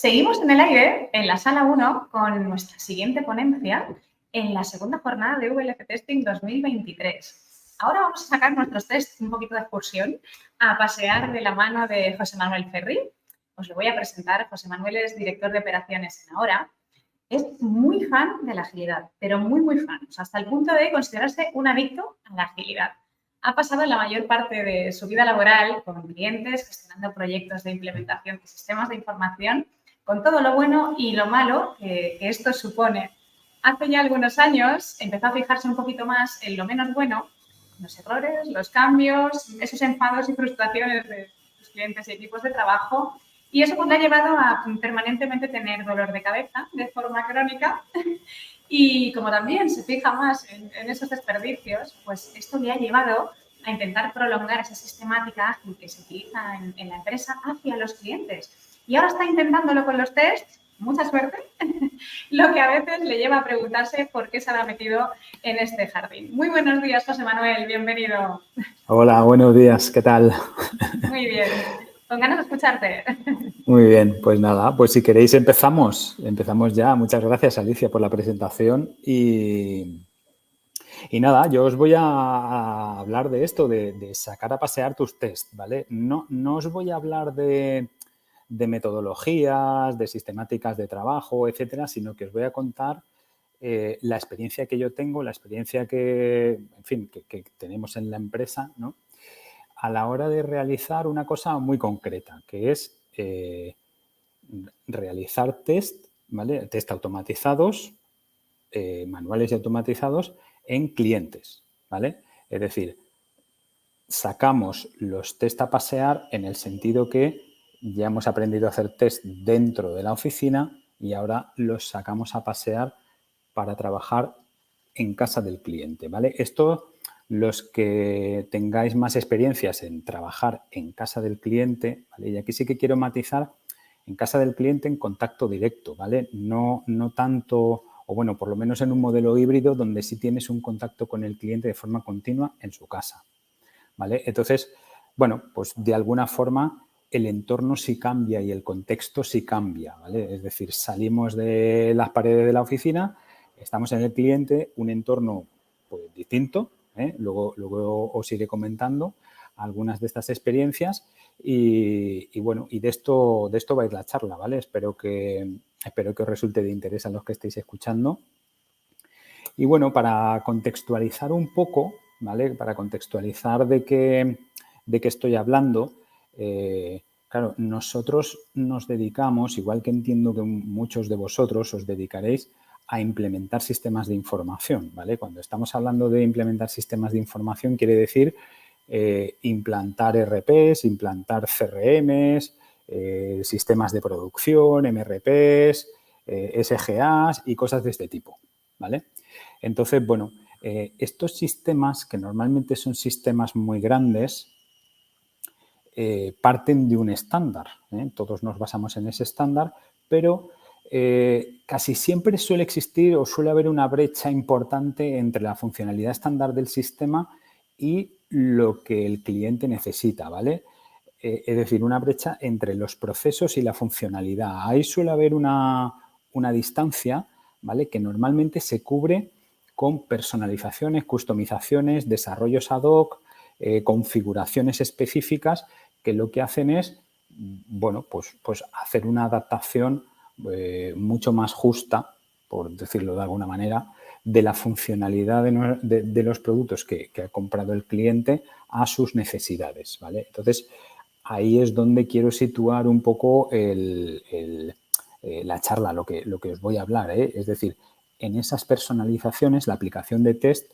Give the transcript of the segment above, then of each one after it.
Seguimos en el aire, en la sala 1, con nuestra siguiente ponencia en la segunda jornada de VLC Testing 2023. Ahora vamos a sacar nuestros tests un poquito de excursión, a pasear de la mano de José Manuel Ferri. Os lo voy a presentar. José Manuel es director de operaciones en Ahora. Es muy fan de la agilidad, pero muy fan, o sea, hasta el punto de considerarse un adicto a la agilidad. Ha pasado la mayor parte de su vida laboral con clientes, gestionando proyectos de implementación de sistemas de información, con todo lo bueno y lo malo que esto supone. Hace ya algunos años empezó a fijarse un poquito más en lo menos bueno, los errores, los cambios, esos enfados y frustraciones de sus clientes y equipos de trabajo, y eso pues le ha llevado a permanentemente tener dolor de cabeza de forma crónica. Y como también se fija más en esos desperdicios, pues esto le ha llevado a intentar prolongar esa sistemática ágil que se utiliza en la empresa hacia los clientes. Y ahora está intentándolo con los tests, mucha suerte, lo que a veces le lleva a preguntarse por qué se ha metido en este jardín. Muy buenos días, José Manuel, bienvenido. Hola, buenos días, ¿qué tal? Muy bien, con ganas de escucharte. Muy bien, pues nada, pues si queréis empezamos ya. Muchas gracias, Alicia, por la presentación y nada, yo os voy a hablar de esto, de sacar a pasear tus test, ¿vale? No os voy a hablar de metodologías, de sistemáticas de trabajo, etcétera, sino que os voy a contar la experiencia que yo tengo, la experiencia que, en fin, que tenemos en la empresa, ¿no? A la hora de realizar una cosa muy concreta, que es realizar test, ¿vale? Test automatizados, manuales y automatizados en clientes, ¿vale? Es decir, sacamos los test a pasear en el sentido que ya hemos aprendido a hacer test dentro de la oficina y ahora los sacamos a pasear para trabajar en casa del cliente, ¿vale? Esto, los que tengáis más experiencias en trabajar en casa del cliente, ¿vale? Y aquí sí que quiero matizar en casa del cliente en contacto directo, ¿vale? No tanto, o bueno, por lo menos en un modelo híbrido donde sí tienes un contacto con el cliente de forma continua en su casa, ¿vale? Entonces, bueno, pues de alguna forma el entorno sí cambia y el contexto sí cambia, ¿vale? Es decir, salimos de las paredes de la oficina, estamos en el cliente, un entorno pues distinto, ¿eh? Luego os iré comentando algunas de estas experiencias y bueno, y de esto va a ir la charla, ¿vale? Espero que os resulte de interés a los que estéis escuchando. Y bueno, para contextualizar un poco, ¿vale? Para contextualizar de qué estoy hablando, claro, nosotros nos dedicamos, igual que entiendo que muchos de vosotros os dedicaréis a implementar sistemas de información, ¿vale? Cuando estamos hablando de implementar sistemas de información, quiere decir implantar ERPs, implantar CRMs, sistemas de producción, MRPs, SGAs y cosas de este tipo, ¿vale? Entonces, bueno, estos sistemas, que normalmente son sistemas muy grandes, parten de un estándar, ¿eh? Todos nos basamos en ese estándar, pero casi siempre suele existir o suele haber una brecha importante entre la funcionalidad estándar del sistema y lo que el cliente necesita, ¿vale? Es decir, una brecha entre los procesos y la funcionalidad. Ahí suele haber una distancia, ¿vale? Que normalmente se cubre con personalizaciones, customizaciones, desarrollos ad hoc, configuraciones específicas que lo que hacen es, bueno, pues hacer una adaptación mucho más justa, por decirlo de alguna manera, de la funcionalidad de los productos que ha comprado el cliente a sus necesidades, ¿vale? Entonces, ahí es donde quiero situar un poco la charla, lo que os voy a hablar, ¿eh? Es decir, en esas personalizaciones, la aplicación de test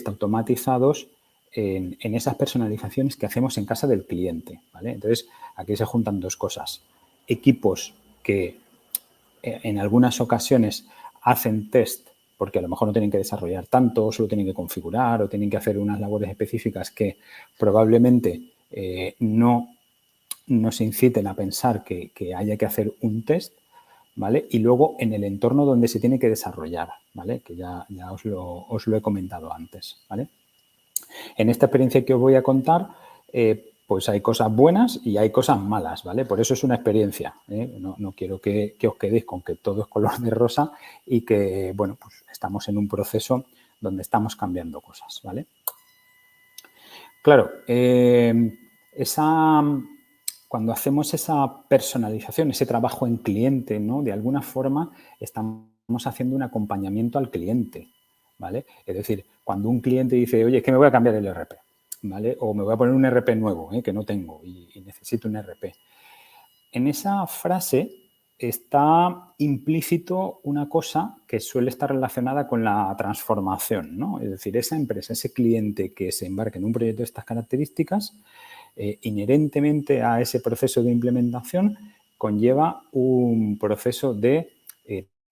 automatizados en esas personalizaciones que hacemos en casa del cliente, ¿vale? Entonces, aquí se juntan dos cosas. Equipos que en algunas ocasiones hacen test porque a lo mejor no tienen que desarrollar tanto, solo tienen que configurar o tienen que hacer unas labores específicas que probablemente no se inciten a pensar que haya que hacer un test, ¿vale? Y luego en el entorno donde se tiene que desarrollar, ¿vale? Que ya os lo he comentado antes, ¿vale? En esta experiencia que os voy a contar, pues hay cosas buenas y hay cosas malas, ¿vale? Por eso es una experiencia, ¿eh? No quiero que os quedéis con que todo es color de rosa y que, bueno, pues estamos en un proceso donde estamos cambiando cosas, ¿vale? Claro, cuando hacemos esa personalización, ese trabajo en cliente, ¿no? De alguna forma estamos haciendo un acompañamiento al cliente, ¿vale? Es decir, cuando un cliente dice, oye, es que me voy a cambiar el ERP, ¿vale? O me voy a poner un ERP nuevo, que no tengo y necesito un ERP. En esa frase está implícito una cosa que suele estar relacionada con la transformación, ¿no? Es decir, esa empresa, ese cliente que se embarca en un proyecto de estas características, inherentemente a ese proceso de implementación conlleva un proceso de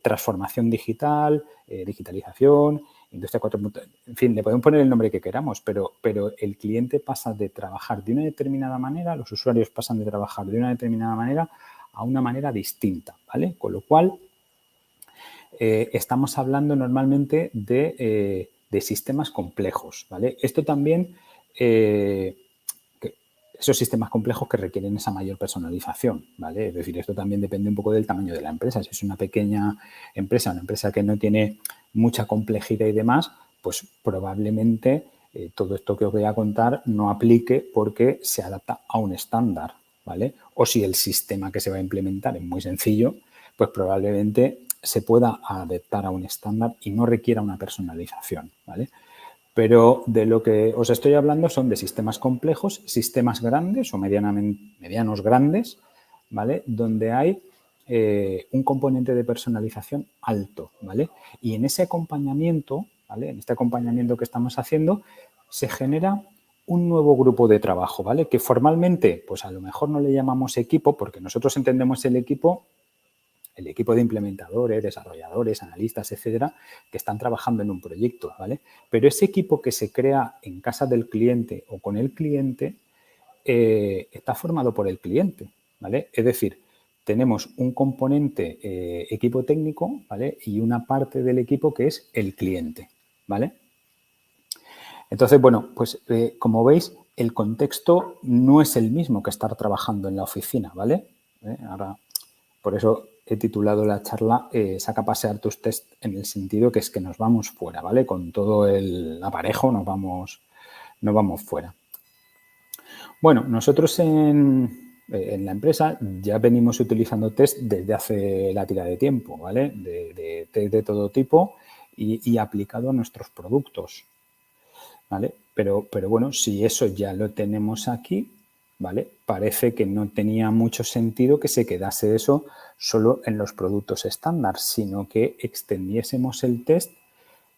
transformación digital, digitalización, industria 4.0, en fin, le podemos poner el nombre que queramos, pero el cliente pasa de trabajar de una determinada manera, los usuarios pasan de trabajar de una determinada manera a una manera distinta, ¿vale? Con lo cual, estamos hablando normalmente de sistemas complejos, ¿vale? Esto también, esos sistemas complejos que requieren esa mayor personalización, ¿vale? Es decir, esto también depende un poco del tamaño de la empresa. Si es una pequeña empresa, una empresa que no tiene mucha complejidad y demás, pues probablemente todo esto que os voy a contar no aplique porque se adapta a un estándar, ¿vale? O si el sistema que se va a implementar es muy sencillo, pues probablemente se pueda adaptar a un estándar y no requiera una personalización, ¿vale? Pero de lo que os estoy hablando son de sistemas complejos, sistemas grandes o medianos grandes, ¿vale? Donde hay un componente de personalización alto, ¿vale? Y en ese acompañamiento, ¿vale? En este acompañamiento que estamos haciendo, se genera un nuevo grupo de trabajo, ¿vale? Que formalmente, pues a lo mejor no le llamamos equipo, porque nosotros entendemos el equipo de implementadores, desarrolladores, analistas, etcétera, que están trabajando en un proyecto, ¿vale? Pero ese equipo que se crea en casa del cliente o con el cliente está formado por el cliente, ¿vale? Es decir, tenemos un componente equipo técnico, ¿vale? Y una parte del equipo que es el cliente, ¿vale? Entonces, bueno, pues como veis, el contexto no es el mismo que estar trabajando en la oficina, ¿vale? Ahora, por eso he titulado la charla Saca a pasear tus test, en el sentido que es que nos vamos fuera, ¿vale? Con todo el aparejo nos vamos fuera. Bueno, nosotros en la empresa ya venimos utilizando test desde hace la tira de tiempo, ¿vale? De test de todo tipo y aplicado a nuestros productos, ¿vale? Pero bueno, si eso ya lo tenemos aquí, ¿vale? Parece que no tenía mucho sentido que se quedase eso solo en los productos estándar, sino que extendiésemos el test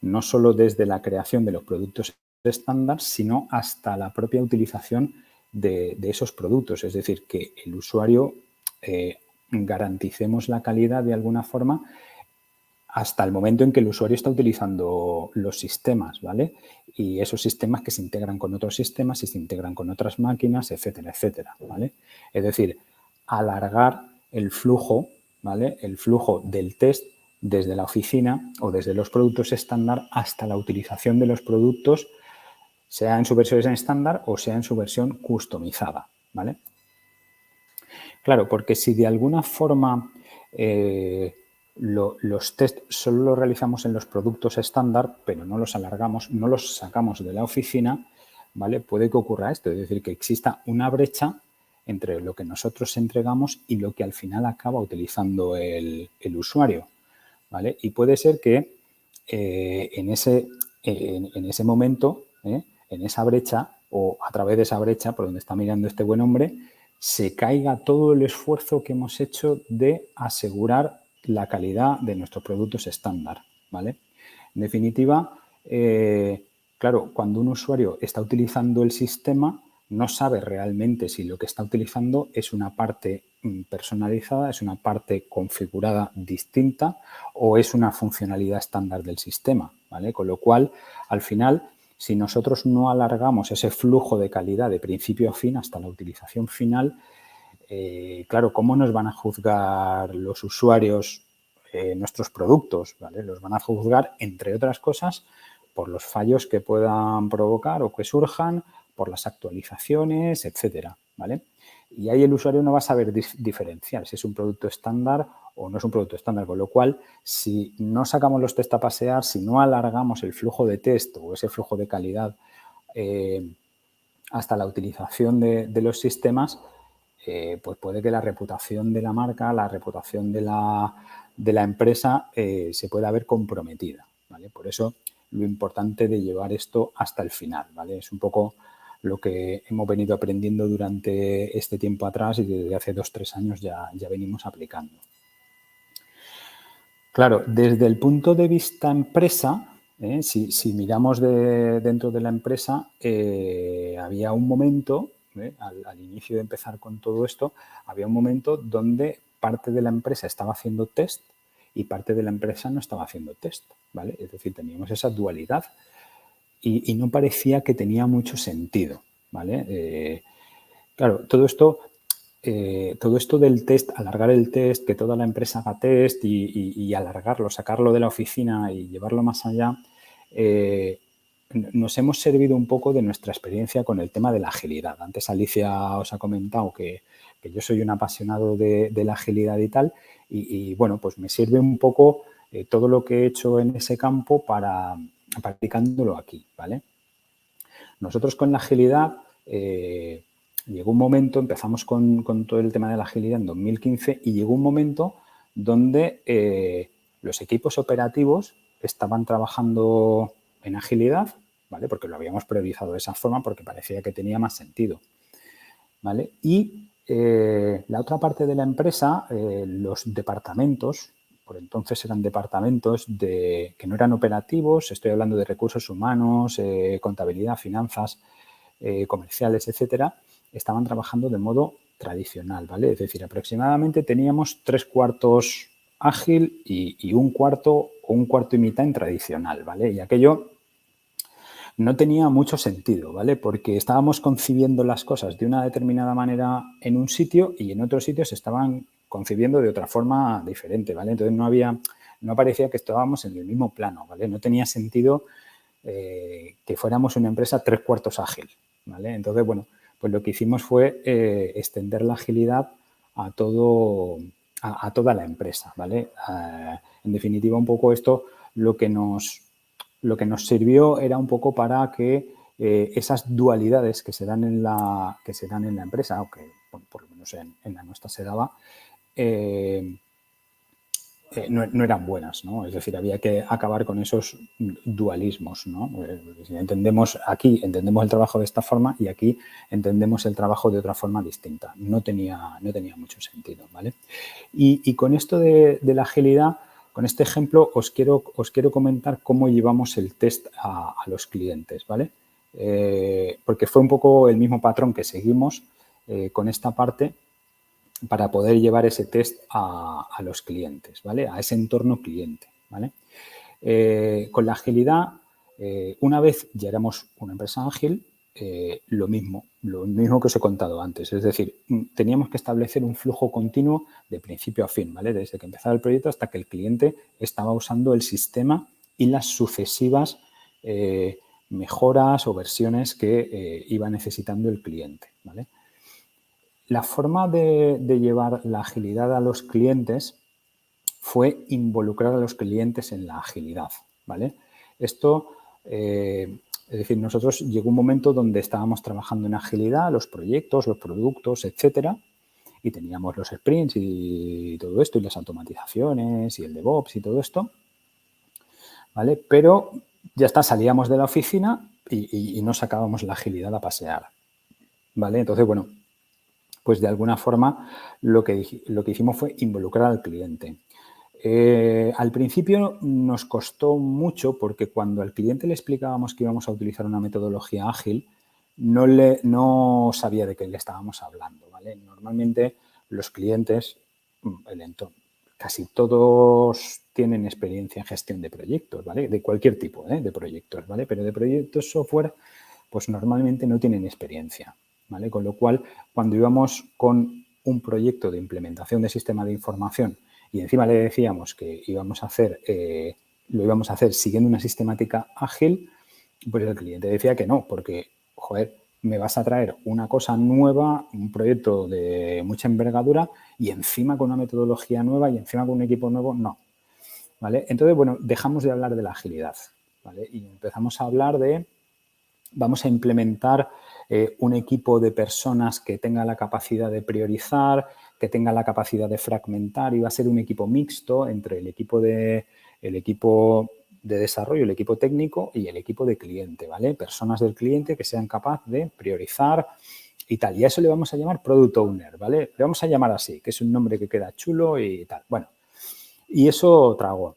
no solo desde la creación de los productos estándar, sino hasta la propia utilización de esos productos. Es decir, que el usuario garanticemos la calidad de alguna forma hasta el momento en que el usuario está utilizando los sistemas, ¿vale? Y esos sistemas que se integran con otros sistemas y se integran con otras máquinas, etcétera, etcétera, ¿vale? Es decir, alargar el flujo, ¿vale? El flujo del test desde la oficina o desde los productos estándar hasta la utilización de los productos, sea en su versión estándar o sea en su versión customizada, ¿vale? Claro, porque si de alguna forma los test solo los realizamos en los productos estándar, pero no los alargamos, no los sacamos de la oficina, ¿vale? Puede que ocurra esto, es decir, que exista una brecha entre lo que nosotros entregamos y lo que al final acaba utilizando el usuario, ¿vale? Y puede ser que en ese momento, en esa brecha o a través de esa brecha por donde está mirando este buen hombre, se caiga todo el esfuerzo que hemos hecho de asegurar la calidad de nuestros productos estándar, ¿vale? En definitiva, claro, cuando un usuario está utilizando el sistema, no sabe realmente si lo que está utilizando es una parte personalizada, es una parte configurada distinta o es una funcionalidad estándar del sistema, ¿vale? Con lo cual, al final, si nosotros no alargamos ese flujo de calidad de principio a fin hasta la utilización final, claro, ¿cómo nos van a juzgar los usuarios nuestros productos? ¿Vale? Los van a juzgar, entre otras cosas, por los fallos que puedan provocar o que surjan, por las actualizaciones, etcétera, ¿vale? Y ahí el usuario no va a saber diferenciar si es un producto estándar o no es un producto estándar, con lo cual, si no sacamos los test a pasear, si no alargamos el flujo de test o ese flujo de calidad hasta la utilización de los sistemas, pues puede que la reputación de la marca, la reputación de la empresa se pueda ver comprometida, ¿vale? Por eso lo importante de llevar esto hasta el final, ¿vale? Es un poco lo que hemos venido aprendiendo durante este tiempo atrás y desde hace 2 o 3 años ya venimos aplicando. Claro, desde el punto de vista empresa, si miramos dentro de la empresa, había un momento, al inicio de empezar con todo esto, había un momento donde parte de la empresa estaba haciendo test y parte de la empresa no estaba haciendo test, ¿vale? Es decir, teníamos esa dualidad y no parecía que tenía mucho sentido, ¿vale? Claro, todo esto del test, alargar el test, que toda la empresa haga test y alargarlo, sacarlo de la oficina y llevarlo más allá, nos hemos servido un poco de nuestra experiencia con el tema de la agilidad. Antes Alicia os ha comentado que yo soy un apasionado de la agilidad y tal, y bueno, pues me sirve un poco todo lo que he hecho en ese campo para practicándolo aquí, ¿vale? Nosotros con la agilidad llegó un momento, empezamos con todo el tema de la agilidad en 2015 y llegó un momento donde los equipos operativos estaban trabajando en agilidad, ¿vale? Porque lo habíamos priorizado de esa forma porque parecía que tenía más sentido, ¿vale? Y la otra parte de la empresa, los departamentos, por entonces eran departamentos que no eran operativos, estoy hablando de recursos humanos, contabilidad, finanzas, comerciales, etcétera, estaban trabajando de modo tradicional, ¿vale? Es decir, aproximadamente teníamos 3/4 ágil y un cuarto o un cuarto y mitad en tradicional, ¿vale? Y aquello no tenía mucho sentido, ¿vale? Porque estábamos concibiendo las cosas de una determinada manera en un sitio y en otro sitio se estaban concibiendo de otra forma diferente, ¿vale? Entonces no parecía que estábamos en el mismo plano, ¿vale? No tenía sentido que fuéramos una empresa 3/4 ágil, ¿vale? Entonces, bueno, pues lo que hicimos fue extender la agilidad a toda la empresa, ¿vale? En definitiva, un poco esto lo que nos sirvió era un poco para que esas dualidades que se dan en la empresa, o que bueno, por lo menos en la nuestra se daba, no eran buenas, ¿no? Es decir, había que acabar con esos dualismos, ¿no? Si entendemos el trabajo de esta forma y aquí entendemos el trabajo de otra forma distinta. No tenía mucho sentido, ¿vale? Y con esto de la agilidad, con este ejemplo, os quiero comentar cómo llevamos el test a los clientes, ¿vale? Porque fue un poco el mismo patrón que seguimos con esta parte para poder llevar ese test a los clientes, ¿vale? A ese entorno cliente, ¿vale? Con la agilidad, una vez ya éramos una empresa ágil, lo mismo que os he contado antes. Es decir, teníamos que establecer un flujo continuo de principio a fin, ¿vale? Desde que empezaba el proyecto hasta que el cliente estaba usando el sistema y las sucesivas mejoras o versiones que iba necesitando el cliente, ¿vale? La forma de llevar la agilidad a los clientes fue involucrar a los clientes en la agilidad, ¿vale? Esto, es decir, nosotros llegó un momento donde estábamos trabajando en agilidad, los proyectos, los productos, etcétera, y teníamos los sprints y todo esto, y las automatizaciones y el DevOps y todo esto, ¿vale? Pero ya está, salíamos de la oficina y no sacábamos la agilidad a pasear, ¿vale? Entonces, bueno, pues de alguna forma lo que hicimos fue involucrar al cliente. Al principio nos costó mucho porque cuando al cliente le explicábamos que íbamos a utilizar una metodología ágil, no sabía de qué le estábamos hablando, ¿vale? Normalmente los clientes, casi todos tienen experiencia en gestión de proyectos, ¿vale? De cualquier tipo de proyectos, ¿vale? Pero de proyectos software, pues normalmente no tienen experiencia, ¿vale? Con lo cual, cuando íbamos con un proyecto de implementación de sistema de información y encima le decíamos que lo íbamos a hacer siguiendo una sistemática ágil, pues el cliente decía que no, porque, joder, me vas a traer una cosa nueva, un proyecto de mucha envergadura y encima con una metodología nueva y encima con un equipo nuevo, no. ¿Vale? Entonces, bueno, dejamos de hablar de la agilidad, ¿vale? Y empezamos a hablar de, vamos a implementar un equipo de personas que tenga la capacidad de priorizar, que tenga la capacidad de fragmentar, y va a ser un equipo mixto entre el equipo de desarrollo, el equipo técnico y el equipo de cliente, ¿vale? Personas del cliente que sean capaces de priorizar y tal. Y a eso le vamos a llamar Product Owner, ¿vale? Le vamos a llamar así, que es un nombre que queda chulo y tal. Bueno, y eso tragó,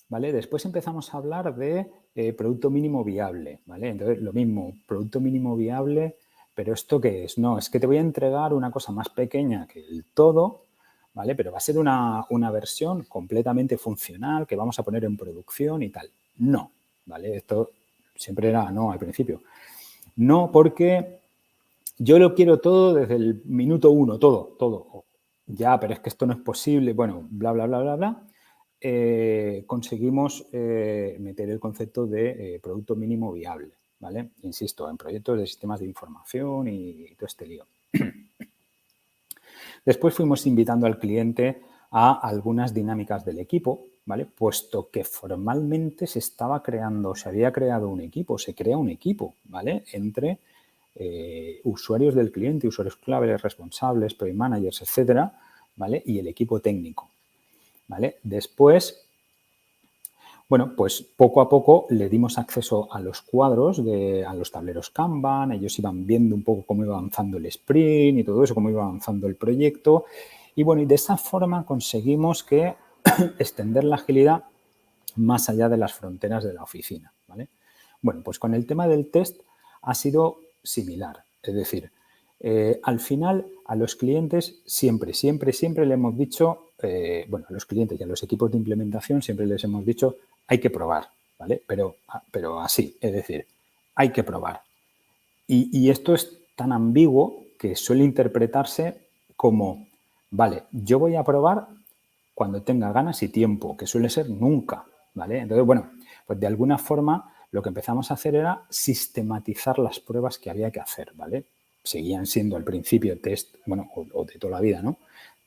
¿vale? Después empezamos a hablar de producto mínimo viable, ¿vale? Entonces, lo mismo, producto mínimo viable, pero ¿esto qué es? No, es que te voy a entregar una cosa más pequeña que el todo, ¿vale? Pero va a ser una versión completamente funcional que vamos a poner en producción y tal. No, ¿vale? Esto siempre era no al principio. No, porque yo lo quiero todo desde el minuto 1, todo. Ya, pero es que esto no es posible. Bueno, bla, bla, bla, bla, bla. Conseguimos meter el concepto de producto mínimo viable, ¿vale? Insisto, en proyectos de sistemas de información y todo este lío. Después fuimos invitando al cliente a algunas dinámicas del equipo, ¿vale? Puesto que formalmente se había creado un equipo, se crea un equipo, ¿vale? Entre usuarios del cliente, usuarios clave, responsables, project managers, etcétera, ¿vale? Y el equipo técnico, ¿vale? Después, bueno, pues poco a poco le dimos acceso a los cuadros, a los tableros Kanban, ellos iban viendo un poco cómo iba avanzando el sprint y todo eso, cómo iba avanzando el proyecto. Y bueno, y de esa forma conseguimos que extender la agilidad más allá de las fronteras de la oficina, ¿vale? Bueno, pues con el tema del test ha sido similar. Es decir, al final a los clientes siempre le hemos dicho, bueno, a los clientes y a los equipos de implementación siempre les hemos dicho hay que probar, ¿vale? Pero así, es decir, hay que probar. Y esto es tan ambiguo que suele interpretarse como, vale, yo voy a probar cuando tenga ganas y tiempo, que suele ser nunca, ¿vale? Entonces, bueno, pues de alguna forma lo que empezamos a hacer era sistematizar las pruebas que había que hacer, ¿vale? Seguían siendo al principio test, bueno, o de toda la vida, ¿no?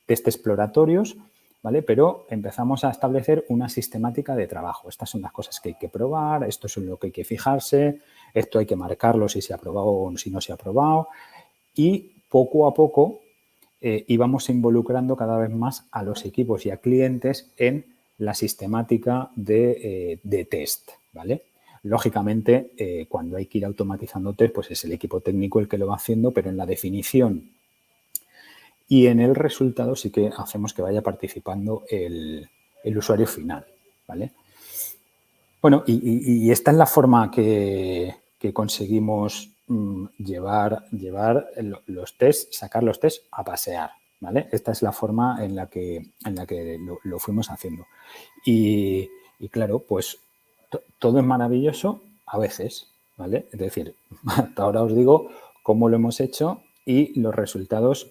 Test exploratorios, ¿vale? Pero empezamos a establecer una sistemática de trabajo. Estas son las cosas que hay que probar, esto es en lo que hay que fijarse, esto hay que marcarlo si se ha aprobado o si no se ha aprobado. Y poco a poco íbamos involucrando cada vez más a los equipos y a clientes en la sistemática de test, ¿vale? Lógicamente, cuando hay que ir automatizando test, pues es el equipo técnico el que lo va haciendo, pero en la definición y en el resultado sí que hacemos que vaya participando el usuario final, ¿vale? Bueno, y esta es la forma que conseguimos llevar los tests, sacar los tests a pasear, ¿vale? Esta es la forma en la que lo fuimos haciendo. Y claro, pues todo es maravilloso a veces, ¿vale? Es decir, hasta ahora os digo cómo lo hemos hecho y los resultados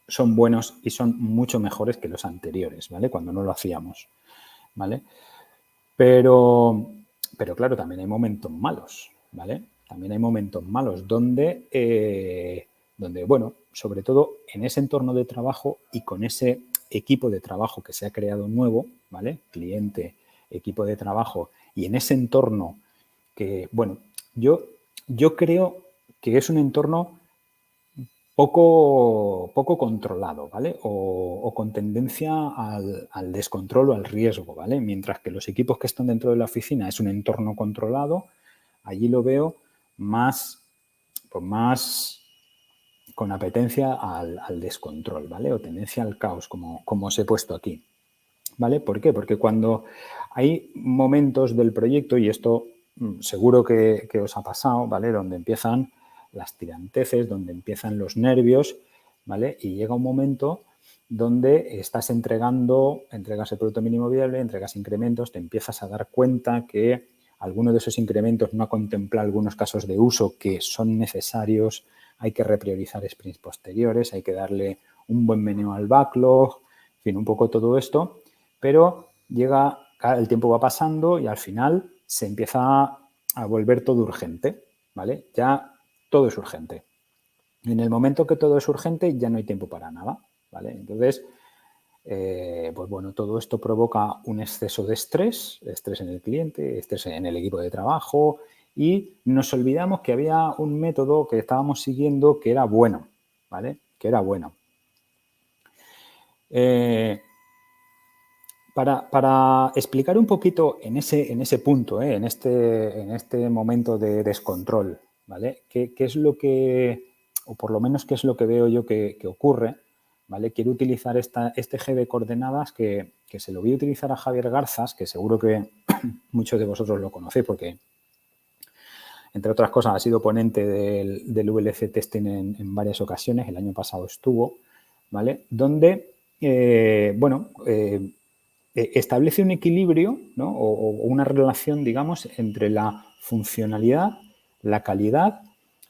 son buenos y son mucho mejores que los anteriores, ¿vale? Cuando no lo hacíamos, ¿vale? Pero claro, también hay momentos malos, ¿vale? También hay momentos malos donde, bueno, sobre todo en ese entorno de trabajo y con ese equipo de trabajo que se ha creado nuevo, ¿vale? Cliente, equipo de trabajo, y en ese entorno que, bueno, yo creo que es un entorno poco controlado, ¿vale? O con tendencia al descontrol o al riesgo, ¿vale? Mientras que los equipos que están dentro de la oficina es un entorno controlado, allí lo veo más, pues más con apetencia al descontrol, ¿vale? O tendencia al caos, como os he puesto aquí, ¿vale? ¿Por qué? Porque cuando hay momentos del proyecto, y esto seguro que os ha pasado, ¿vale? Donde empiezan las tiranteces, donde empiezan los nervios, ¿vale? Y llega un momento donde estás entregas el producto mínimo viable, entregas incrementos, te empiezas a dar cuenta que alguno de esos incrementos no contempla algunos casos de uso que son necesarios, hay que repriorizar sprints posteriores, hay que darle un buen menú al backlog, en fin, un poco todo esto, pero el tiempo va pasando y al final se empieza a volver todo urgente, ¿vale? Ya todo es urgente. En el momento que todo es urgente, ya no hay tiempo para nada, ¿vale? Entonces, pues bueno, todo esto provoca un exceso de estrés en el cliente, estrés en el equipo de trabajo, y nos olvidamos que había un método que estábamos siguiendo que era bueno, ¿vale? Que era bueno. Para explicar un poquito en ese punto, en este momento de descontrol, ¿vale? ¿Qué es lo que, o por lo menos qué es lo que veo yo que ocurre? ¿Vale? Quiero utilizar este eje de coordenadas que se lo voy a utilizar a Javier Garzas, que seguro que muchos de vosotros lo conocéis porque, entre otras cosas, ha sido ponente del VLC Testing en varias ocasiones. El año pasado estuvo, ¿vale? Donde, establece un equilibrio, ¿no? o una relación, digamos, entre la funcionalidad, la calidad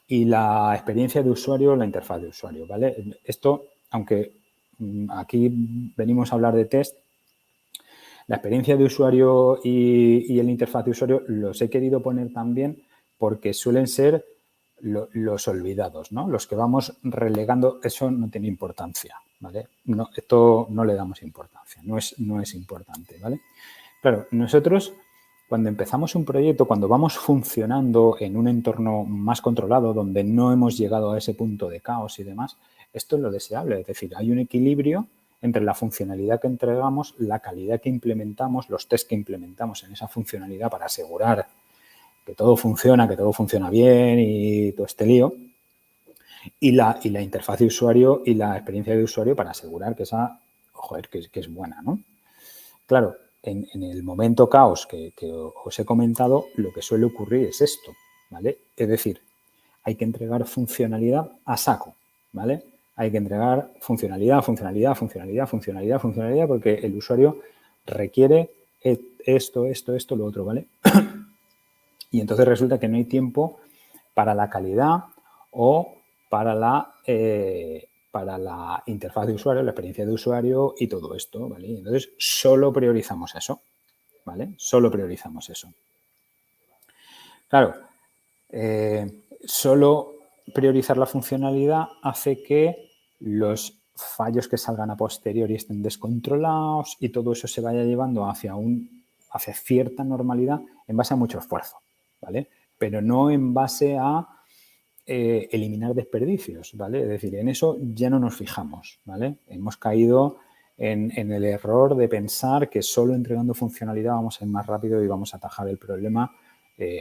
y la experiencia de usuario, la interfaz de usuario, ¿vale? Esto, aunque aquí venimos a hablar de test, la experiencia de usuario y el interfaz de usuario los he querido poner también porque suelen ser los olvidados, ¿no? Los que vamos relegando, eso no tiene importancia, ¿vale? No, esto no le damos importancia, no es importante, ¿vale? Claro, nosotros cuando empezamos un proyecto, cuando vamos funcionando en un entorno más controlado, donde no hemos llegado a ese punto de caos y demás, esto es lo deseable, es decir, hay un equilibrio entre la funcionalidad que entregamos, la calidad que implementamos, los test que implementamos en esa funcionalidad para asegurar que todo funciona bien y todo este lío, y la interfaz de usuario y la experiencia de usuario para asegurar que esa, joder, que es buena, ¿no? Claro, en el momento caos que os he comentado, lo que suele ocurrir es esto, ¿vale? Es decir, hay que entregar funcionalidad a saco, ¿vale? Hay que entregar funcionalidad, porque el usuario requiere esto, lo otro, ¿vale? Y entonces resulta que no hay tiempo para la calidad o para la interfaz de usuario, la experiencia de usuario y todo esto, ¿vale? Entonces solo priorizamos eso, ¿vale? Solo priorizamos eso. Claro, solo priorizar la funcionalidad hace que los fallos que salgan a posteriori estén descontrolados y todo eso se vaya llevando hacia cierta normalidad en base a mucho esfuerzo, ¿vale? Pero no en base a eliminar desperdicios, ¿vale? Es decir, en eso ya no nos fijamos, ¿vale? Hemos caído en el error de pensar que solo entregando funcionalidad vamos a ir más rápido y vamos a atajar el problema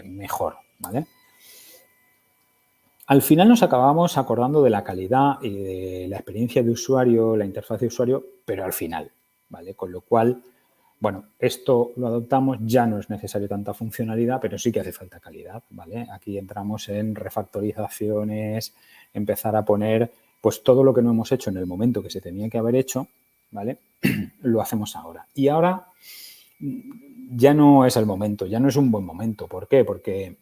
mejor, ¿vale? Al final nos acabamos acordando de la calidad y de la experiencia de usuario, la interfaz de usuario, pero al final, ¿vale? Con lo cual, bueno, esto lo adoptamos, ya no es necesario tanta funcionalidad, pero sí que hace falta calidad, ¿vale? Aquí entramos en refactorizaciones, empezar a poner, pues todo lo que no hemos hecho en el momento que se tenía que haber hecho, ¿vale? Lo hacemos ahora. Y ahora ya no es el momento, ya no es un buen momento. ¿Por qué? Porque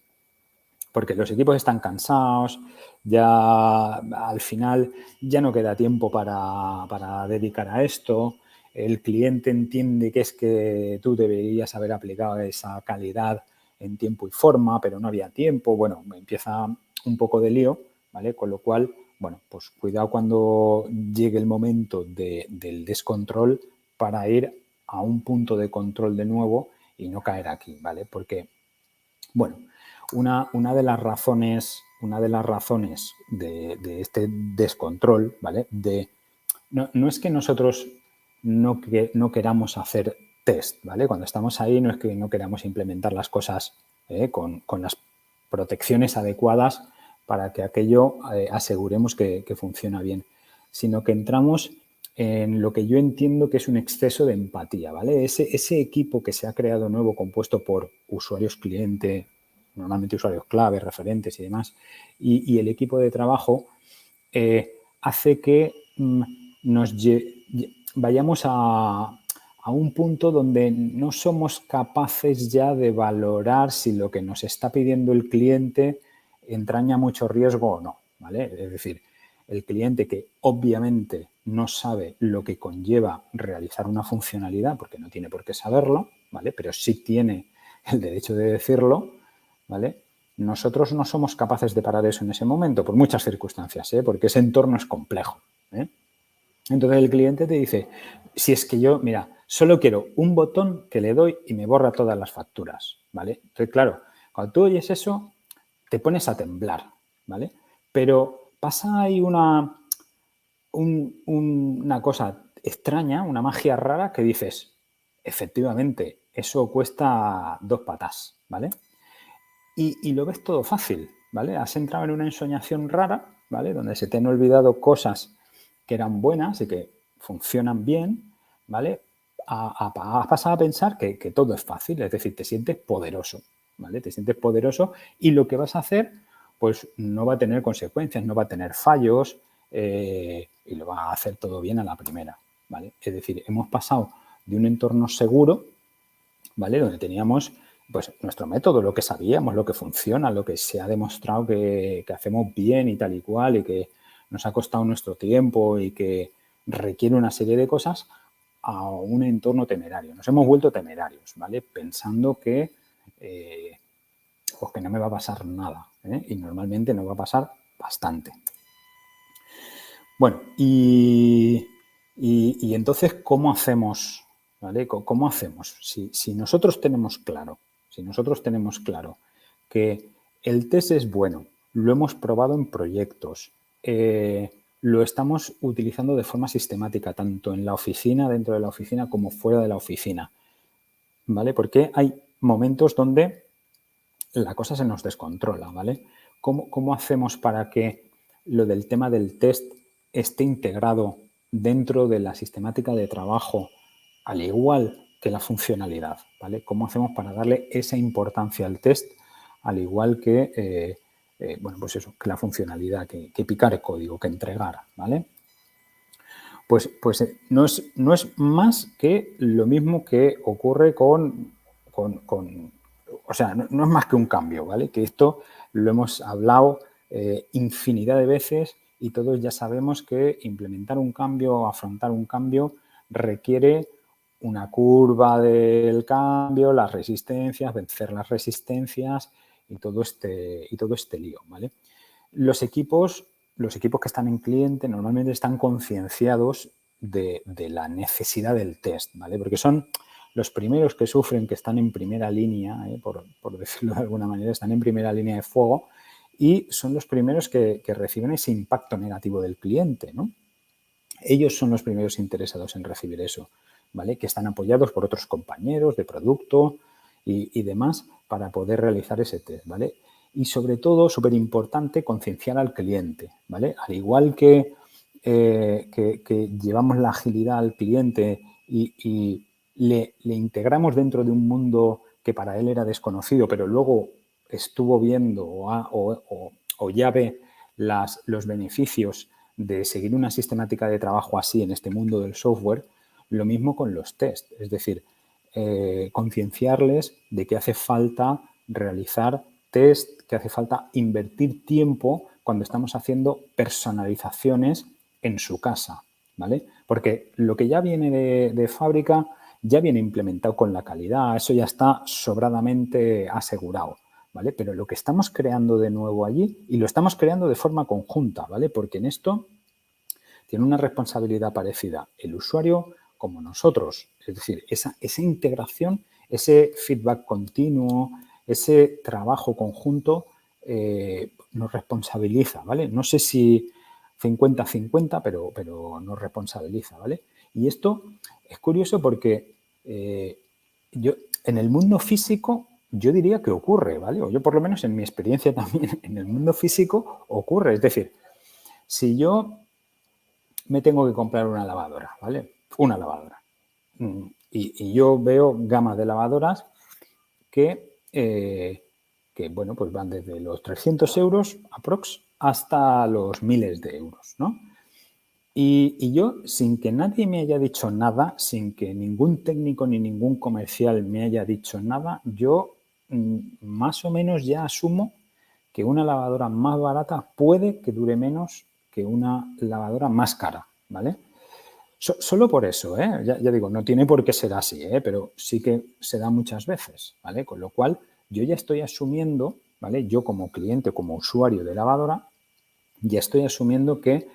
los equipos están cansados, ya al final ya no queda tiempo para dedicar a esto, el cliente entiende que es que tú deberías haber aplicado esa calidad en tiempo y forma, pero no había tiempo, bueno, empieza un poco de lío, ¿vale? Con lo cual, bueno, pues cuidado cuando llegue el momento del descontrol para ir a un punto de control de nuevo y no caer aquí, ¿vale? Porque, bueno, una de las razones de este descontrol, ¿vale? No es que nosotros no queramos hacer test, ¿vale? Cuando estamos ahí no es que no queramos implementar las cosas con las protecciones adecuadas para que aquello aseguremos que funciona bien, sino que entramos en lo que yo entiendo que es un exceso de empatía, ¿vale? Ese equipo que se ha creado nuevo compuesto por usuarios cliente, normalmente usuarios clave, referentes y demás, y el equipo de trabajo hace que nos vayamos a un punto donde no somos capaces ya de valorar si lo que nos está pidiendo el cliente entraña mucho riesgo o no, ¿vale? Es decir, el cliente que obviamente no sabe lo que conlleva realizar una funcionalidad, porque no tiene por qué saberlo, ¿vale? Pero sí tiene el derecho de decirlo, ¿vale? nosotros no somos capaces de parar eso en ese momento, por muchas circunstancias, porque ese entorno es complejo. Entonces el cliente te dice, si es que yo, mira, solo quiero un botón que le doy y me borra todas las facturas, ¿vale? Entonces, claro, cuando tú oyes eso, te pones a temblar, ¿vale? Pero pasa ahí una cosa extraña, una magia rara que dices, efectivamente, eso cuesta 2 patas, ¿vale? Y lo ves todo fácil, ¿vale? Has entrado en una ensoñación rara, ¿vale? Donde se te han olvidado cosas que eran buenas y que funcionan bien, ¿vale? Has pasado a pensar que todo es fácil, es decir, te sientes poderoso, ¿vale? Te sientes poderoso y lo que vas a hacer, pues no va a tener consecuencias, no va a tener fallos y lo va a hacer todo bien a la primera, ¿vale? Es decir, hemos pasado de un entorno seguro, ¿vale? Donde teníamos pues nuestro método, lo que sabíamos, lo que funciona, lo que se ha demostrado que hacemos bien y tal y cual y que nos ha costado nuestro tiempo y que requiere una serie de cosas, a un entorno temerario. Nos hemos vuelto temerarios, ¿vale? Pensando que, pues que no me va a pasar nada, ¿eh? Y normalmente nos va a pasar bastante. Bueno, y entonces, ¿cómo hacemos? ¿Vale? ¿Cómo hacemos? Si nosotros tenemos claro que el test es bueno, lo hemos probado en proyectos, lo estamos utilizando de forma sistemática, tanto en la oficina, dentro de la oficina, como fuera de la oficina, ¿vale? Porque hay momentos donde la cosa se nos descontrola, ¿vale? ¿Cómo hacemos para que lo del tema del test esté integrado dentro de la sistemática de trabajo, al igual que la funcionalidad, ¿vale? ¿Cómo hacemos para darle esa importancia al test, al igual que, bueno, pues eso, que la funcionalidad, que picar código, que entregar, ¿vale? Pues no es más que lo mismo que ocurre o sea, no es más que un cambio, ¿vale? Que esto lo hemos hablado infinidad de veces y todos ya sabemos que implementar un cambio, afrontar un cambio, requiere una curva del cambio, las resistencias, vencer las resistencias y todo este lío, ¿vale? Los equipos que están en cliente normalmente están concienciados de la necesidad del test, ¿vale? Porque son los primeros que sufren, que están en primera línea, por decirlo de alguna manera, están en primera línea de fuego y son los primeros que reciben ese impacto negativo del cliente, ¿no? Ellos son los primeros interesados en recibir eso, ¿vale? Que están apoyados por otros compañeros de producto y demás para poder realizar ese test, ¿vale? Y sobre todo, súper importante, concienciar al cliente, ¿vale? Al igual que llevamos la agilidad al cliente y le integramos dentro de un mundo que para él era desconocido, pero luego estuvo viendo o ya ve los beneficios de seguir una sistemática de trabajo así en este mundo del software, lo mismo con los test, es decir, concienciarles de que hace falta realizar test, que hace falta invertir tiempo cuando estamos haciendo personalizaciones en su casa, ¿vale? Porque lo que ya viene de fábrica ya viene implementado con la calidad, eso ya está sobradamente asegurado, ¿vale? Pero lo que estamos creando de nuevo allí, y lo estamos creando de forma conjunta, ¿vale? Porque en esto tiene una responsabilidad parecida el usuario como nosotros. Es decir, esa integración, ese feedback continuo, ese trabajo conjunto nos responsabiliza, ¿vale? No sé si 50-50, pero nos responsabiliza, ¿vale? Y esto es curioso porque yo en el mundo físico yo diría que ocurre, ¿vale? O yo por lo menos en mi experiencia también en el mundo físico ocurre. Es decir, si yo me tengo que comprar una lavadora, ¿vale? Una lavadora. Y yo veo gamas de lavadoras que bueno, pues van desde los 300 euros aprox hasta los miles de euros, ¿no? Y yo, sin que nadie me haya dicho nada, sin que ningún técnico ni ningún comercial me haya dicho nada, yo más o menos ya asumo que una lavadora más barata puede que dure menos que una lavadora más cara, ¿vale? Solo por eso, ¿eh? Ya digo, no tiene por qué ser así, ¿eh? Pero sí que se da muchas veces, ¿vale? Con lo cual, yo ya estoy asumiendo ¿vale? Yo como cliente, como usuario de lavadora, ya estoy asumiendo que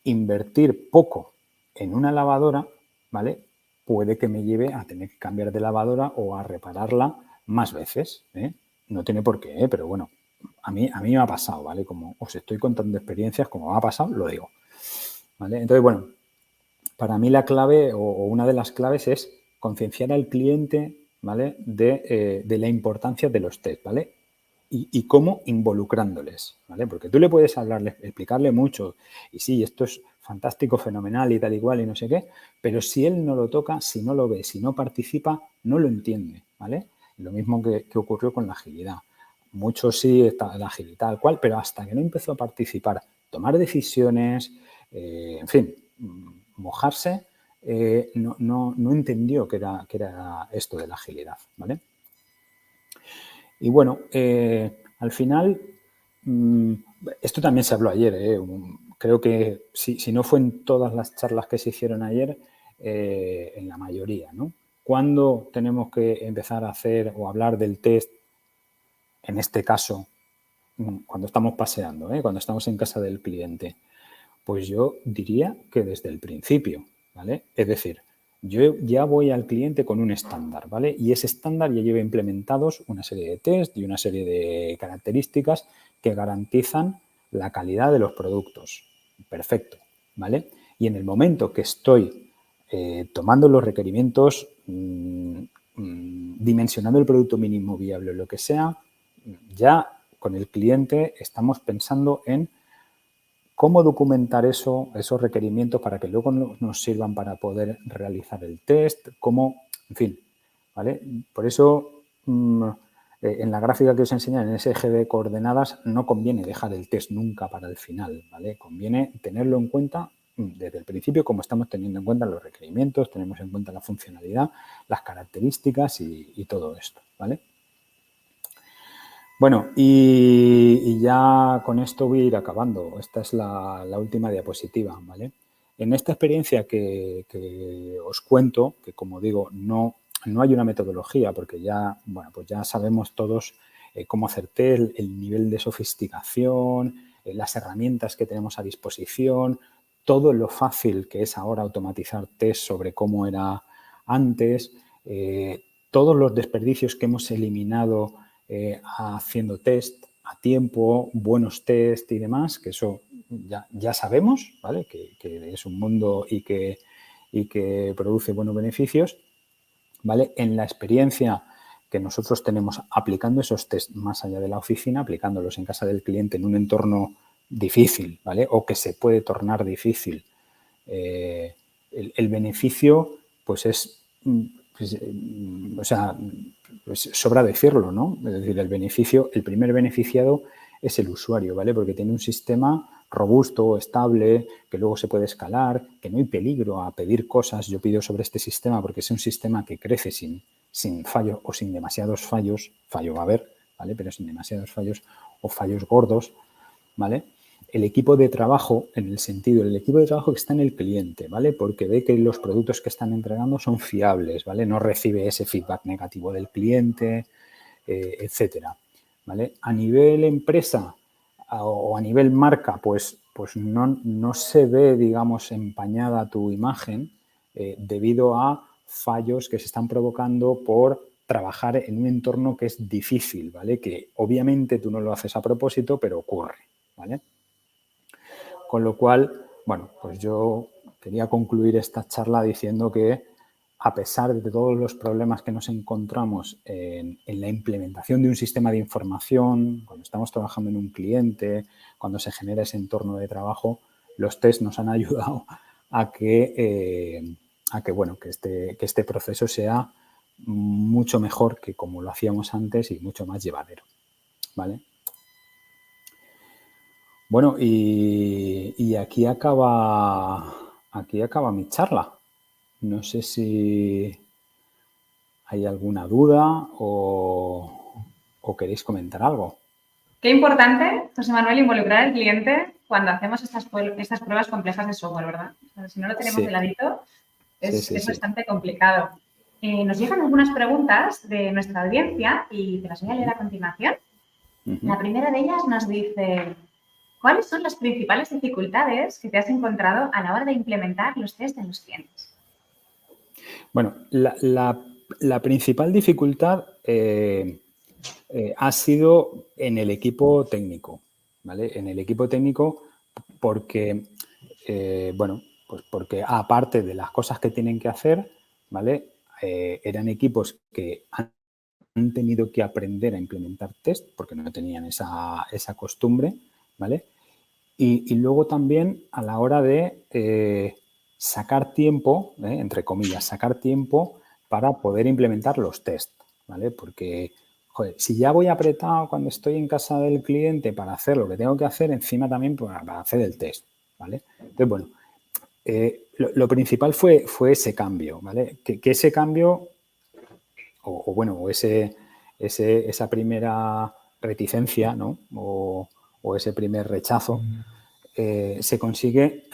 invertir poco en una lavadora, ¿vale? Puede que me lleve a tener que cambiar de lavadora o a repararla más veces, ¿eh? No tiene por qué, pero bueno, a mí me ha pasado, ¿vale? Como os estoy contando experiencias, como me ha pasado, lo digo, ¿vale? Entonces, bueno, para mí la clave o una de las claves es concienciar al cliente, ¿vale? De la importancia de los test, ¿vale? Y cómo involucrándoles, ¿vale? Porque tú le puedes hablarle, explicarle mucho y sí, esto es fantástico, fenomenal y tal igual y no sé qué, pero si él no lo toca, si no lo ve, si no participa, no lo entiende, ¿vale? Lo mismo que ocurrió con la agilidad. Muchos sí, está la agilidad tal cual, pero hasta que no empezó a participar, tomar decisiones, en fin, mojarse, no entendió que era esto de la agilidad, ¿vale? Y bueno, al final, esto también se habló ayer, creo que si no fue en todas las charlas que se hicieron ayer, en la mayoría, ¿no? ¿Cuándo tenemos que empezar a hacer o hablar del test, en este caso, cuando estamos paseando, cuando estamos en casa del cliente? Pues yo diría que desde el principio, ¿vale? Es decir, yo ya voy al cliente con un estándar, ¿vale? Y ese estándar ya lleva implementados una serie de test y una serie de características que garantizan la calidad de los productos. Perfecto, ¿vale? Y en el momento que estoy tomando los requerimientos, dimensionando el producto mínimo viable o lo que sea, ya con el cliente estamos pensando en cómo documentar esos requerimientos para que luego nos sirvan para poder realizar el test, cómo, en fin, ¿vale? Por eso, en la gráfica que os enseñé, en ese eje de coordenadas, no conviene dejar el test nunca para el final, ¿vale? Conviene tenerlo en cuenta desde el principio, como estamos teniendo en cuenta los requerimientos, tenemos en cuenta la funcionalidad, las características y todo esto, ¿vale? Bueno, y ya con esto voy a ir acabando. Esta es la última diapositiva, ¿vale? En esta experiencia que os cuento, que como digo, no hay una metodología, porque ya, bueno, pues ya sabemos todos cómo hacer test, el nivel de sofisticación, las herramientas que tenemos a disposición, todo lo fácil que es ahora automatizar test sobre cómo era antes, todos los desperdicios que hemos eliminado haciendo test a tiempo, buenos test y demás, que eso ya sabemos, ¿vale? Que es un mundo y que produce buenos beneficios, ¿vale? En la experiencia que nosotros tenemos aplicando esos test más allá de la oficina, aplicándolos en casa del cliente en un entorno difícil, ¿vale? O que se puede tornar difícil. El beneficio, pues es, o sea, pues sobra decirlo, ¿no? Es decir, el primer beneficiado es el usuario, ¿vale? Porque tiene un sistema robusto, estable, que luego se puede escalar, que no hay peligro a pedir cosas. Yo pido sobre este sistema porque es un sistema que crece sin fallos o sin demasiados fallos. Fallo va a haber, ¿vale? Pero sin demasiados fallos o fallos gordos, ¿vale? El equipo de trabajo, en el sentido del equipo de trabajo que está en el cliente, ¿vale? Porque ve que los productos que están entregando son fiables, ¿vale? No recibe ese feedback negativo del cliente, etcétera, ¿vale? A nivel empresa o a nivel marca, pues no se ve, digamos, empañada tu imagen debido a fallos que se están provocando por trabajar en un entorno que es difícil, ¿vale? Que obviamente tú no lo haces a propósito, pero ocurre, ¿vale? Con lo cual, bueno, pues yo quería concluir esta charla diciendo que a pesar de todos los problemas que nos encontramos en la implementación de un sistema de información, cuando estamos trabajando en un cliente, cuando se genera ese entorno de trabajo, los test nos han ayudado a que este proceso sea mucho mejor que como lo hacíamos antes y mucho más llevadero, ¿vale? Bueno, y aquí acaba mi charla. No sé si hay alguna duda o queréis comentar algo. Qué importante, José Manuel, involucrar al cliente cuando hacemos estas pruebas complejas de software, ¿verdad? O sea, si no lo tenemos de ladito, es bastante complicado. Nos llegan algunas preguntas de nuestra audiencia y te las voy a leer a continuación. La primera de ellas nos dice, ¿cuáles son las principales dificultades que te has encontrado a la hora de implementar los test en los clientes? Bueno, la principal dificultad ha sido en el equipo técnico, ¿vale? En el equipo técnico porque, bueno, pues porque aparte de las cosas que tienen que hacer, ¿vale? Eran equipos que han tenido que aprender a implementar test porque no tenían esa costumbre, ¿vale? Y luego también a la hora de sacar tiempo, entre comillas, sacar tiempo para poder implementar los test, ¿vale? Porque, joder, si ya voy apretado cuando estoy en casa del cliente para hacer lo que tengo que hacer, encima también para hacer el test, ¿vale? Entonces, bueno, lo principal fue ese cambio, ¿vale? Que ese cambio, o esa primera reticencia, ¿no? O ese primer rechazo, se consigue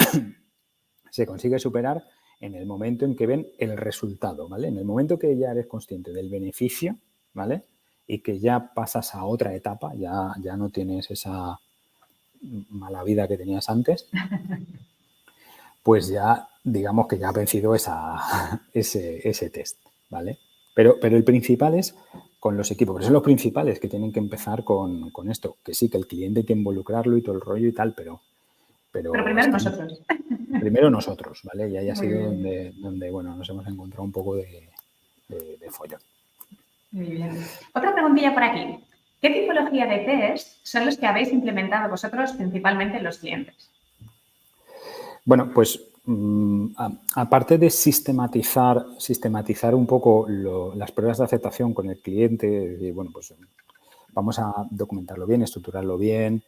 superar en el momento en que ven el resultado, ¿vale? En el momento que ya eres consciente del beneficio, ¿vale? Y que ya pasas a otra etapa, ya no tienes esa mala vida que tenías antes, pues ya digamos que ya has vencido ese test, ¿vale? Pero el principal es con los equipos, porque son los principales que tienen que empezar con esto, que sí, que el cliente hay que involucrarlo y todo el rollo y tal, pero primero nosotros. Primero nosotros, ¿vale? Y ahí ha Muy sido bien. donde, bueno, nos hemos encontrado un poco de follón. Muy bien. Otra preguntilla por aquí. ¿Qué tipología de test son los que habéis implementado vosotros principalmente en los clientes? Bueno, pues aparte de sistematizar un poco las pruebas de aceptación con el cliente, y bueno, pues vamos a documentarlo bien, estructurarlo bien,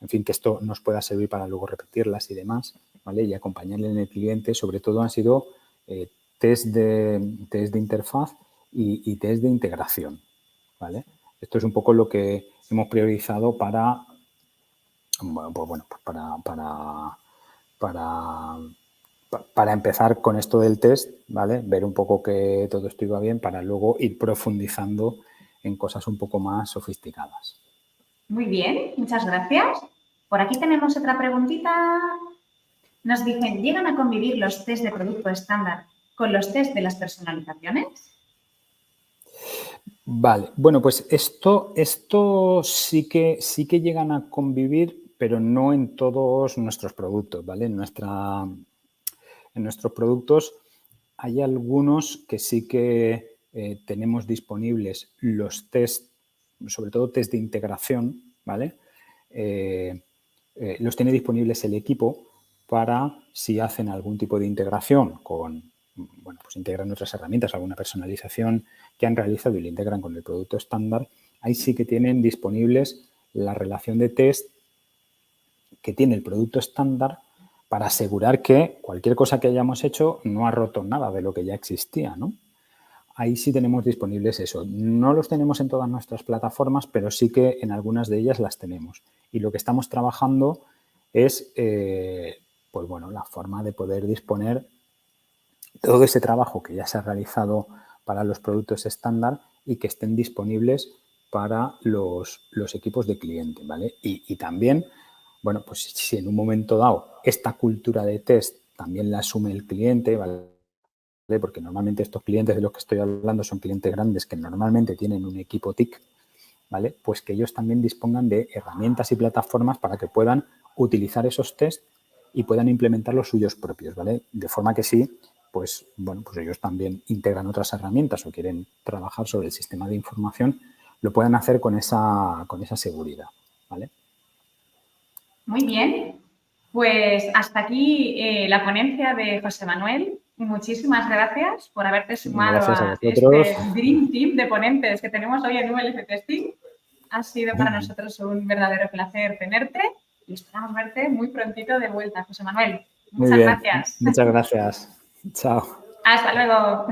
en fin, que esto nos pueda servir para luego repetirlas y demás, ¿vale? Y acompañarle en el cliente, sobre todo han sido test de interfaz y test de integración, ¿vale? Esto es un poco lo que hemos priorizado para, bueno, pues para empezar con esto del test, ¿vale? Ver un poco que todo esto iba bien para luego ir profundizando en cosas un poco más sofisticadas. Muy bien, muchas gracias. Por aquí tenemos otra preguntita. Nos dicen, ¿llegan a convivir los test de producto estándar con los test de las personalizaciones? Vale, bueno, pues esto sí que llegan a convivir, pero no en todos nuestros productos, ¿vale? En nuestros productos hay algunos que sí que tenemos disponibles los test, sobre todo test de integración, ¿vale? Los tiene disponibles el equipo para si hacen algún tipo de integración con, bueno, pues integran otras herramientas, alguna personalización que han realizado y lo integran con el producto estándar, ahí sí que tienen disponibles la relación de test que tiene el producto estándar para asegurar que cualquier cosa que hayamos hecho no ha roto nada de lo que ya existía, ¿no? Ahí sí tenemos disponibles eso. No los tenemos en todas nuestras plataformas, pero sí que en algunas de ellas las tenemos. Y lo que estamos trabajando es, pues bueno, la forma de poder disponer todo ese trabajo que ya se ha realizado para los productos estándar y que estén disponibles para los equipos de cliente, ¿vale? Y también, bueno, pues si en un momento dado esta cultura de test también la asume el cliente, ¿vale? Porque normalmente estos clientes de los que estoy hablando son clientes grandes que normalmente tienen un equipo TIC, ¿vale? Pues que ellos también dispongan de herramientas y plataformas para que puedan utilizar esos test y puedan implementar los suyos propios, ¿vale? De forma que sí, pues bueno, pues ellos también integran otras herramientas o quieren trabajar sobre el sistema de información, lo puedan hacer con esa seguridad, ¿vale? Muy bien. Pues hasta aquí la ponencia de José Manuel. Muchísimas gracias por haberte sumado Gracias a a vosotros. este Dream Team de ponentes que tenemos hoy en VLF Testing. Ha sido para nosotros un verdadero placer tenerte y esperamos verte muy prontito de vuelta, José Manuel. Muy Muchas bien, gracias. muchas gracias. Chao. Hasta luego.